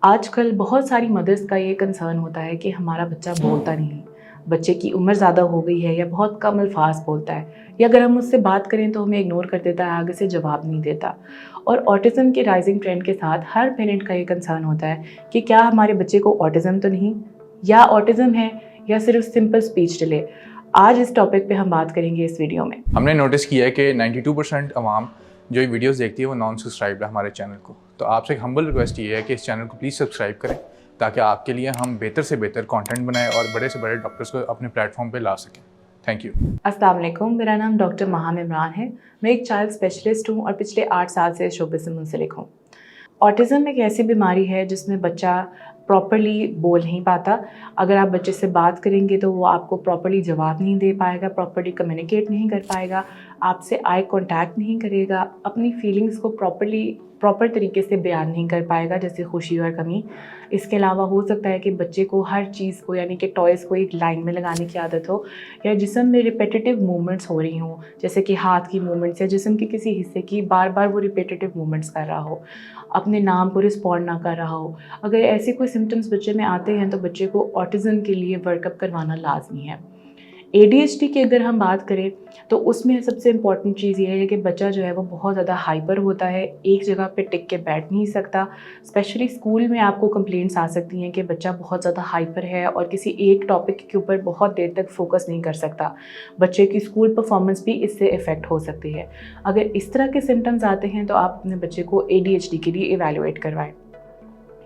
आजकल बहुत सारी मदर्स का ये कंसर्न होता है कि हमारा बच्चा बोलता नहीं, बच्चे की उम्र ज़्यादा हो गई है या बहुत कम अल्फाज बोलता है, या अगर हम उससे बात करें तो हमें इग्नोर कर देता है, आगे से जवाब नहीं देता। और ऑटिज़म के राइजिंग ट्रेंड के साथ हर पेरेंट का ये कंसर्न होता है कि क्या हमारे बच्चे को ऑटिज़म तो नहीं, या ऑटिज़म है, या सिर्फ सिंपल स्पीच डिले। आज इस टॉपिक पे हम बात करेंगे इस वीडियो में। हमने नोटिस किया है कि 92% अवाम जो ये वीडियोस देखती है वो नॉन सब्सक्राइब है हमारे चैनल को। तो आपसे एक हम्बल रिक्वेस्ट ये है कि इस चैनल को प्लीज़ सब्सक्राइब करें ताकि आपके लिए हम बेहतर से बेहतर कंटेंट बनाएं और बड़े से बड़े डॉक्टर्स को अपने प्लेटफॉर्म पे ला सकें। Thank you. अस्सलाम वालेकुम, मेरा नाम डॉक्टर महाम इमरान है। मैं एक चाइल्ड स्पेशलिस्ट हूँ और पिछले 8 साल से इस शोबे से मुंसलिक हूँ। ऑटिज़म एक ऐसी बीमारी है जिसमें बच्चा प्रॉपर्ली बोल नहीं पाता। अगर आप बच्चे से बात करेंगे तो वो आपको प्रॉपर्ली जवाब नहीं दे पाएगा, प्रॉपर्ली कम्युनिकेट नहीं कर पाएगा, आपसे आई कांटेक्ट नहीं करेगा, अपनी फीलिंग्स को प्रॉपर तरीके से बयान नहीं कर पाएगा, जैसे खुशी और कमी। इसके अलावा हो सकता है कि बच्चे को हर चीज़ को, यानी कि टॉयज़ को एक लाइन में लगाने की आदत हो, या जिस्म में रिपीटेटिव मूवमेंट्स हो रही हों, जैसे कि हाथ की मूवमेंट्स या जिस्म के किसी हिस्से की बार बार वो रिपीटेटिव मूवमेंट्स कर रहा हो, अपने नाम को रिस्पॉन्ड ना कर रहा हो। अगर ऐसे कोई सिम्टम्स बच्चे में आते हैं तो बच्चे को ऑटिज़म के लिए वर्कअप करवाना लाजमी है। ADHD की अगर हम बात करें तो उसमें सबसे इम्पॉर्टेंट चीज़ ये है कि बच्चा जो है वो बहुत ज़्यादा हाइपर होता है, एक जगह पे टिक के बैठ नहीं सकता। स्पेशली स्कूल में आपको कंप्लेंट्स आ सकती हैं कि बच्चा बहुत ज़्यादा हाइपर है और किसी एक टॉपिक के ऊपर बहुत देर तक फोकस नहीं कर सकता। बच्चे की स्कूल परफॉर्मेंस भी इससे इफ़ेक्ट हो सकती है। अगर इस तरह के सिम्टम्स आते हैं तो आप अपने बच्चे को ADHD के लिए इवैल्यूएट करवाएं।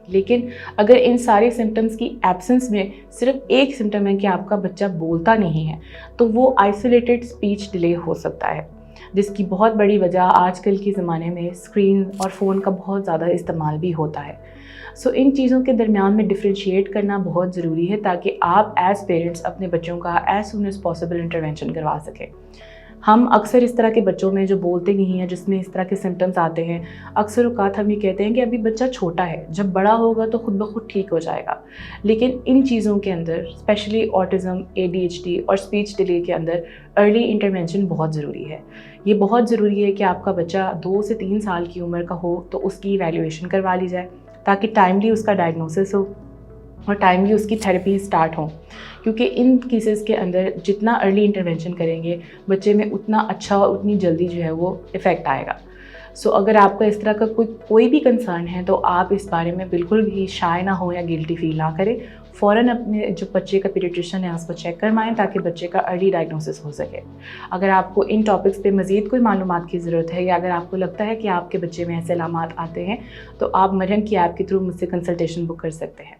लेकिन अगर इन सारे सिम्टम्स की एब्सेंस में सिर्फ एक सिम्टम है कि आपका बच्चा बोलता नहीं है, तो वो आइसोलेटेड स्पीच डिले हो सकता है, जिसकी बहुत बड़ी वजह आजकल के ज़माने में स्क्रीन और फ़ोन का बहुत ज़्यादा इस्तेमाल भी होता है। सो इन चीज़ों के दरमियान में डिफ्रेंशिएट करना बहुत ज़रूरी है ताकि आप एज़ पेरेंट्स अपने बच्चों का as soon as possible intervention करवा सकें। हम अक्सर इस तरह के बच्चों में जो बोलते नहीं हैं, जिसमें इस तरह के सिम्टम्स आते हैं, अक्सर औक़ात हम ये कहते हैं कि अभी बच्चा छोटा है, जब बड़ा होगा तो खुद ब खुद ठीक हो जाएगा। लेकिन इन चीज़ों के अंदर स्पेशली ऑटिज़म, ADHD और स्पीच डिले के अंदर अर्ली इंटरवेंशन बहुत ज़रूरी है। ये बहुत ज़रूरी है कि आपका बच्चा 2 से 3 साल की उम्र का हो तो उसकी इवैल्यूएशन करवा ली जाए ताकि टाइमली उसका डायग्नोसिस हो और टाइमली उसकी थेरेपी स्टार्ट हो, क्योंकि इन केसेस के अंदर जितना अर्ली इंटरवेंशन करेंगे बच्चे में उतना अच्छा और उतनी जल्दी जो है वो इफ़ेक्ट आएगा। सो अगर आपका इस तरह का कोई भी कंसर्न है तो आप इस बारे में बिल्कुल भी शाय ना हो या गिल्टी फील ना करें। फ़ौरन अपने जो बच्चे का पीडियाट्रिशियन है उसको चेक करवाएं ताकि बच्चे का अर्ली डायग्नोसिस हो सके। अगर आपको इन टॉपिक्स पे मज़ीद कोई मालूमात की ज़रूरत है या अगर आपको लगता है कि आपके बच्चे में ऐसे अलामात आते हैं तो आप मरहम की ऐप के थ्रू मुझसे कंसल्टेशन बुक कर सकते हैं।